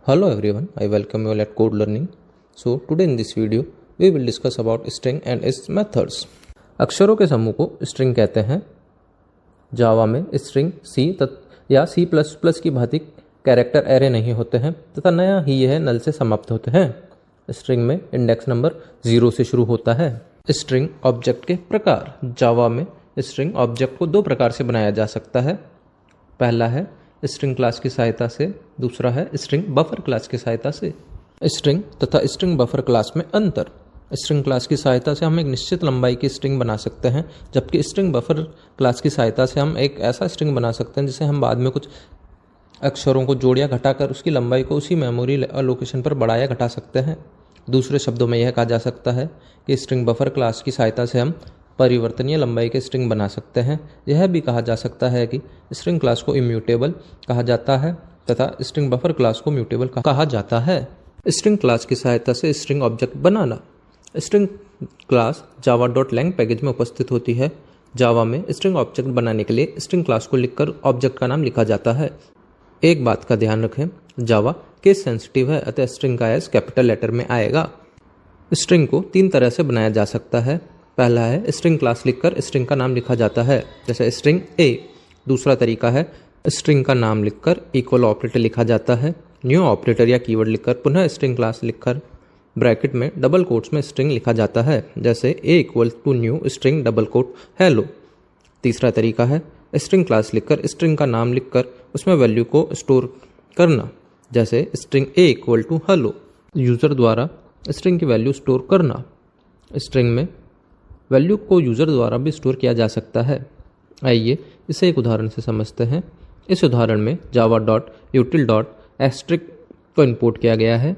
Hello everyone, I welcome you all at Code Learning. So today in this video we will discuss about string and its methods. अक्षरों के समूह को string कहते हैं। जावा में string C या C++ की भांति कैरेक्टर एरे नहीं होते हैं तथा नया ही यह नल से समाप्त होते हैं। स्ट्रिंग में इंडेक्स नंबर 0 से शुरू होता है। स्ट्रिंग ऑब्जेक्ट के प्रकार। जावा में स्ट्रिंग ऑब्जेक्ट को दो प्रकार से बनाया जा सकता है। पहला है स्ट्रिंग क्लास की सहायता से, दूसरा है स्ट्रिंग बफर क्लास की सहायता से। स्ट्रिंग तथा स्ट्रिंग बफर क्लास में अंतर। स्ट्रिंग क्लास की सहायता से हम एक निश्चित लंबाई की स्ट्रिंग बना सकते हैं, जबकि स्ट्रिंग बफर क्लास की सहायता से हम एक ऐसा स्ट्रिंग बना सकते हैं जिसे हम बाद में कुछ अक्षरों को जोड़ या घटाकर उसकी लंबाई को उसी मेमोरी लोकेशन पर बढ़ा या घटा सकते हैं। दूसरे शब्दों में यह कहा जा सकता है कि स्ट्रिंग बफर क्लास की सहायता से हम परिवर्तनीय लंबाई के स्ट्रिंग बना सकते हैं। यह भी कहा जा सकता है कि स्ट्रिंग क्लास को इम्यूटेबल कहा जाता है तथा स्ट्रिंग बफर क्लास को म्यूटेबल कहा जाता है। स्ट्रिंग क्लास की सहायता से स्ट्रिंग ऑब्जेक्ट बनाना। स्ट्रिंग क्लास java.lang पैकेज में उपस्थित होती है। जावा में स्ट्रिंग ऑब्जेक्ट बनाने के लिए स्ट्रिंग क्लास को लिखकर ऑब्जेक्ट का नाम लिखा जाता है। एक बात का ध्यान रखें, जावा केस सेंसिटिव है अतः स्ट्रिंग का एस कैपिटल लेटर में आएगा। स्ट्रिंग को तीन तरह से बनाया जा सकता है। पहला है स्ट्रिंग क्लास लिखकर स्ट्रिंग का नाम लिखा जाता है, जैसे स्ट्रिंग ए। दूसरा तरीका है स्ट्रिंग का नाम लिखकर इक्वल ऑपरेटर लिखा जाता है। न्यू ऑपरेटर या कीवर्ड लिखकर पुनः स्ट्रिंग क्लास लिखकर ब्रैकेट में डबल कोट्स में स्ट्रिंग लिखा जाता है, जैसे a equal to new string double quote hello. तीसरा तरीका है स्ट्रिंग क्लास लिखकर स्ट्रिंग का नाम लिखकर उसमें वैल्यू को स्टोर करना, जैसे string A equal to hello. User द्वारा स्ट्रिंग की वैल्यू स्टोर करना। स्ट्रिंग में वैल्यू को यूज़र द्वारा भी स्टोर किया जा सकता है। आइए इसे एक उदाहरण से समझते हैं। इस उदाहरण में java.util.asterisk को इंपोर्ट किया गया है।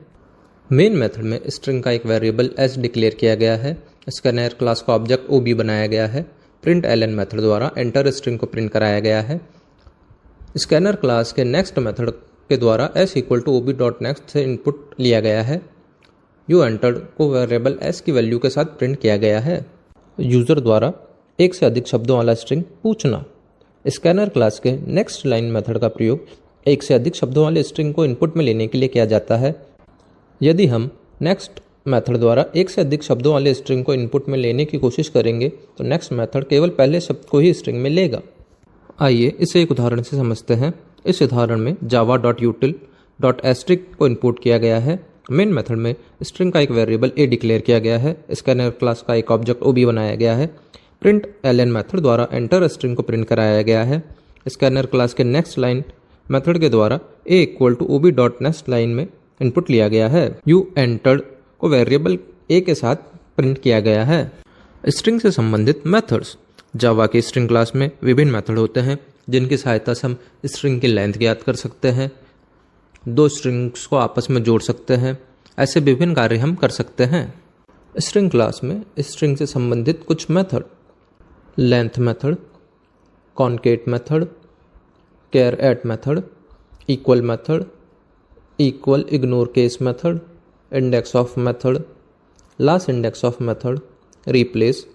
मेन मेथड में स्ट्रिंग का एक वेरिएबल s डिक्लेयर किया गया है। स्कैनर क्लास का ऑब्जेक्ट ob बनाया गया है। प्रिंट ln मेथड द्वारा एंटर स्ट्रिंग को प्रिंट कराया गया है। स्कैनर क्लास के नेक्स्ट मेथड के द्वारा s इक्वल टू ob.next से इनपुट लिया गया है। यू एंटर्ड को वेरिएबल s की वैल्यू के साथ प्रिंट किया गया है। यूज़र द्वारा एक से अधिक शब्दों वाला स्ट्रिंग पूछना। स्कैनर क्लास के नेक्स्ट लाइन मेथड का प्रयोग एक से अधिक शब्दों वाले स्ट्रिंग को इनपुट में लेने के लिए किया जाता है। यदि हम नेक्स्ट मेथड द्वारा एक से अधिक शब्दों वाले स्ट्रिंग को इनपुट में लेने की कोशिश करेंगे तो नेक्स्ट मेथड केवल पहले शब्द को ही स्ट्रिंग में लेगा। आइए इसे एक उदाहरण से समझते हैं। इस उदाहरण में java.util.asterisk को इनपुट किया गया है। मेन मेथड में स्ट्रिंग का एक वेरिएबल a डिक्लेयर किया गया है। स्कैनर क्लास का एक ऑब्जेक्ट ob बनाया गया है। प्रिंट ln मेथड द्वारा एंटर स्ट्रिंग को प्रिंट कराया गया है। स्कैनर क्लास के नेक्स्ट लाइन मेथड के द्वारा a equal to ob.next line में इनपुट लिया गया है। यू एंटर्ड को वेरिएबल a के साथ प्रिंट किया गया है। स्ट्रिंग से संबंधित मेथड्स। जावा की स्ट्रिंग क्लास में विभिन्न मेथड होते हैं जिनकी सहायता से हम स्ट्रिंग की लेंथ ज्ञात कर सकते हैं, दो स्ट्रिंग्स को आपस में जोड़ सकते हैं। ऐसे विभिन्न कार्य हम कर सकते हैं। स्ट्रिंग क्लास में स्ट्रिंग से संबंधित कुछ method: length method, concat method, char at method, equal method, equal ignore case method, index of method, last index of method, replace,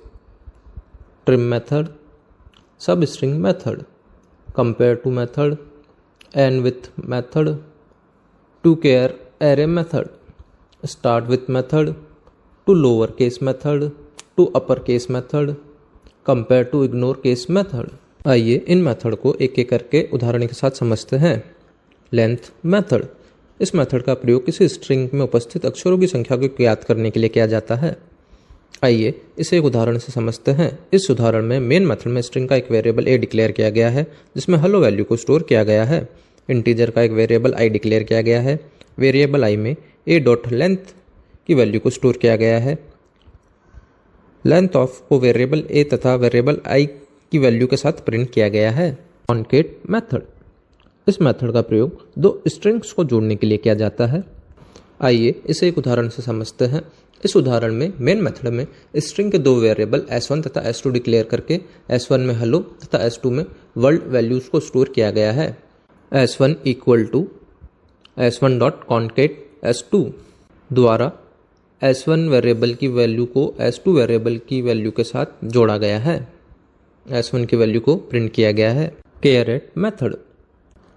trim method, sub string method, compare to method, end with method, to char array method, start with method, to lower case method, to upper case method, compare to ignore case method. आइए इन method को एक एक करके उदाहरण के साथ समझते हैं। Length method. इस मेथड का प्रयोग किसी स्ट्रिंग में उपस्थित अक्षरों की संख्या को ज्ञात करने के लिए किया जाता है। आइए इसे एक उदाहरण से समझते हैं। इस उदाहरण में मेन मेथड में स्ट्रिंग का एक वेरिएबल a डिक्लेयर किया गया है जिसमें हेलो वैल्यू को स्टोर किया गया है। इंटीजर का एक वेरिएबल i डिक्लेयर किया गया है। वेरिएबल i में a डॉट लेंथ की वैल्यू को स्टोर किया गया है। लेंथ ऑफ को वेरिएबल a तथा वेरिएबल i की वैल्यू के साथ प्रिंट किया गया है। Concat method. इस मेथड का प्रयोग दो स्ट्रिंग्स को जोड़ने के लिए किया जाता है। आइए इसे एक उदाहरण से समझते हैं। इस उदाहरण में मेन मेथड में स्ट्रिंग के दो वेरिएबल s1 तथा s2 डिक्लेयर करके s1 में हेलो तथा s2 में वर्ल्ड वैल्यूज को स्टोर किया गया है। s1 equal to s1 dot concat s2 द्वारा s1 वेरिएबल की वैल्यू को s2 वेरिएबल की वैल्यू के साथ जोड़ा गया है। s1 की वैल्यू को प्रिंट किया गया है। Care at method.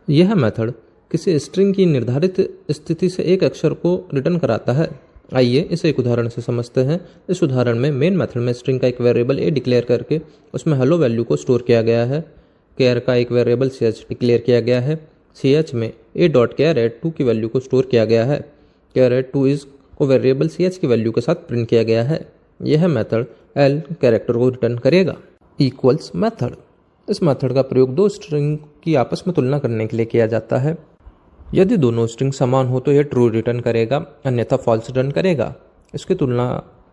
यह मेथड किसी स्ट्रिंग की निर्धारित स्थिति से एक अक्षर को रिटर्न कराता है। आइए इसे एक उदाहरण से समझते हैं। इस उदाहरण में मेन मेथड में स्ट्रिंग का एक वेरिएबल ए डिक्लेयर करके उसमें हेलो वैल्यू को स्टोर किया गया है। केयर का एक वेरिएबल ch डिक्लेयर किया गया है। ch में a.char@2 की वैल्यू को स्टोर किया गया है। char@2 इस को वेरिएबल ch की वैल्यू के साथ प्रिंट किया गया है। यह मेथड l कैरेक्टर को रिटर्न करेगा। इक्वल्स मेथड, इस मेथड का प्रयोग दो स्ट्रिंग की आपस में तुलना करने के लिए किया जाता है। यदि दोनों स्ट्रिंग समान हो तो यह ट्रू रिटर्न करेगा, अन्यथा फॉल्स रिटर्न करेगा। इसकी तुलना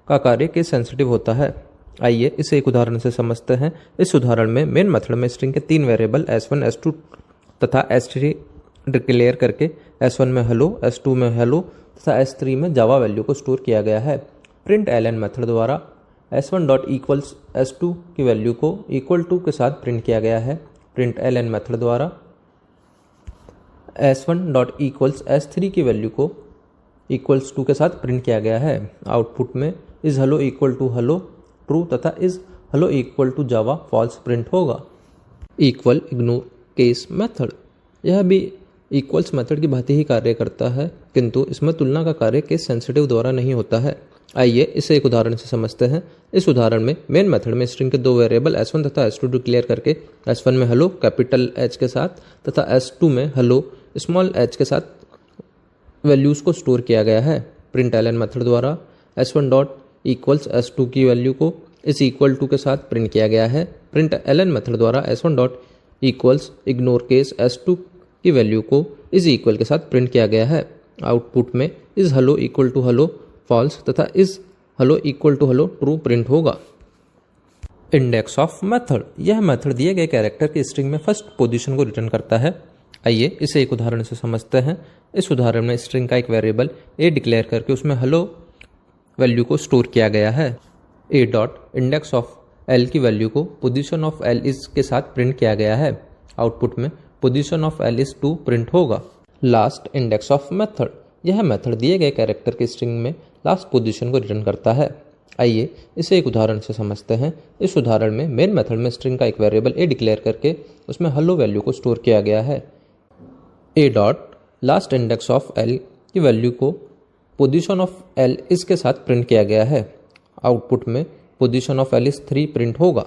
का कार्य केस सेंसिटिव होता है। आइए इसे एक उदाहरण से समझते हैं। इस उदाहरण में मेन मेथड में स्ट्रिंग के तीन वेरिएबल s1, s2 तथा s3 डिक्लेयर करके s1 में हेलो, s2 में हेलो तथा s3 में जावा वैल्यू को स्टोर किया गया है। प्रिंट ln मेथड द्वारा s1 डॉट इक्वल्स s2 की वैल्यू को इक्वल टू के साथ प्रिंट किया गया है। प्रिंट ln मेथड द्वारा s1 डॉट इक्वल्स s3 की वैल्यू को इक्वल्स टू के साथ प्रिंट किया गया है। आउटपुट में is hello equal to hello true तथा is hello equal to Java false print होगा। इक्वल इग्नोर केस मेथड, यह भी इक्वल्स मेथड की भांति ही कार्य करता है, किंतु इसमें तुलना का कार्य केस सेंसिटिव द्वारा नहीं होता है। आइए इसे एक उदाहरण से समझते हैं। इस उदाहरण में मेन मेथड में स्ट्रिंग के दो वेरिएबल s1 तथा s2 डिक्लेयर करके s1 में हेलो कैपिटल H के साथ तथा s2 में हेलो स्मॉल h के साथ वैल्यूज को स्टोर किया गया है। प्रिंट ln मेथड द्वारा s1 डॉट इक्वल्स s2 की वैल्यू को इस इक्वल टू के साथ प्रिंट किया गया है। प्रिंट ln मेथड द्वारा s1 dot equals ignore case s2 की वैल्यू को इस इक्वल के साथ प्रिंट किया गया है। आउटपुट में is hello equal to hello false तथा is hello equal to hello true print होगा। इंडेक्स ऑफ मेथड, यह मेथड दिए गए कैरेक्टर की स्ट्रिंग में फर्स्ट पोजीशन को रिटर्न करता है। आइए इसे एक उदाहरण से समझते हैं। इस उदाहरण में स्ट्रिंग का एक वेरिएबल a डिक्लेयर करके उसमें हेलो वैल्यू को स्टोर किया गया है। a dot index of l की वैल्यू को पोजीशन ऑफ l इज के साथ प्रिंट किया गया है। आउटपुट में position of l is 2 print होगा। लास्ट इंडेक्स ऑफ मेथड, यह मेथड दिए गए कैरेक्टर की स्ट्रिंग में लास्ट पोजीशन को रिटर्न करता है। आइए इसे एक उदाहरण से समझते हैं। इस उदाहरण में मेन मेथड में स्ट्रिंग का एक वेरिएबल a डिक्लेयर करके उसमें हेलो वैल्यू को स्टोर किया गया है। a dot last index of l की वैल्यू को पोजीशन ऑफ l इस के साथ प्रिंट किया गया है। आउटपुट में position of l is 3 print होगा।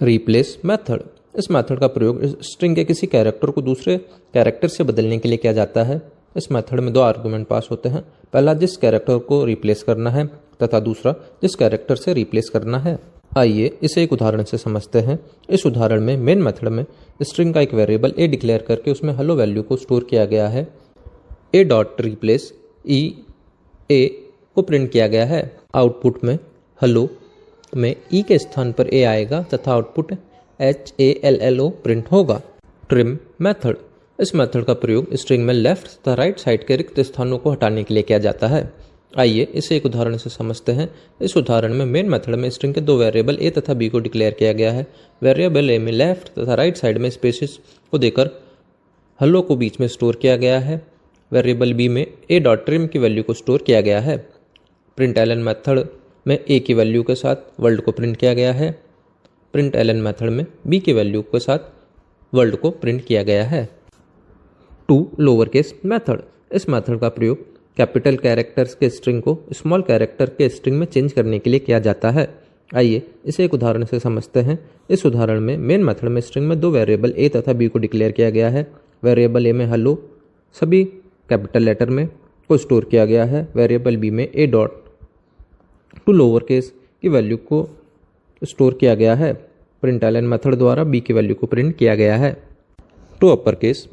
रिप्लेस मेथड, इस मेथड का प्रयोग स्ट्रिंग के किसी कैरेक्टर को दूसरे कैरेक्टर से बदलने के लिए किया जाता है। इस मेथड में दो आर्गुमेंट पास होते हैं। पहला जिस कैरेक्टर को रिप्लेस करना है तथा दूसरा जिस कैरेक्टर से रिप्लेस करना है। आइए इसे एक उदाहरण से समझते हैं। इस उदाहरण में मेन मेथड में स्ट्रिंग का एक वेरिएबल a डिक्लेयर करके उसमें हेलो वैल्यू को स्टोर किया गया है। a dot replace e a को प्रिंट किया गया है। आउटपुट में हेलो में e के स्थान पर a आएगा तथा आउटपुट HALLO प्रिंट होगा। ट्रिम मेथड, इस मेथड का प्रयोग स्ट्रिंग में लेफ्ट तथा राइट साइड के रिक्त स्थानों को हटाने के लिए किया जाता है। आइए इसे एक उदाहरण से समझते हैं। इस उदाहरण में मेन मेथड में स्ट्रिंग के दो वेरिएबल a तथा b को डिक्लेयर किया गया है। वेरिएबल a में लेफ्ट तथा राइट साइड में स्पेसेस को देकर हेलो को बीच में स्टोर किया गया है। वेरिएबल b में a डॉट ट्रिम की वैल्यू को स्टोर किया गया है। प्रिंट ln मेथड में a की वैल्यू के साथ वर्ल्ड को प्रिंट किया गया है। प्रिंट ln मेथड में b की वैल्यू के साथ वर्ल्ड को प्रिंट किया गया है। टू लोअर केस मेथड, इस मेथड का प्रयोग कैपिटल कैरेक्टर्स के स्ट्रिंग को स्मॉल कैरेक्टर के स्ट्रिंग में चेंज करने के लिए किया जाता है। आइए इसे एक उदाहरण से समझते हैं। इस उदाहरण में मेन मेथड में स्ट्रिंग में दो वेरिएबल a तथा b को डिक्लेयर किया गया है। वेरिएबल a में हेलो सभी कैपिटल लेटर में को स्टोर किया गया है। वेरिएबल b में a dot to lower case की वैल्यू को स्टोर किया गया है। प्रिंट ln मेथड द्वारा b की वैल्यू को प्रिंट किया गया है। To upper case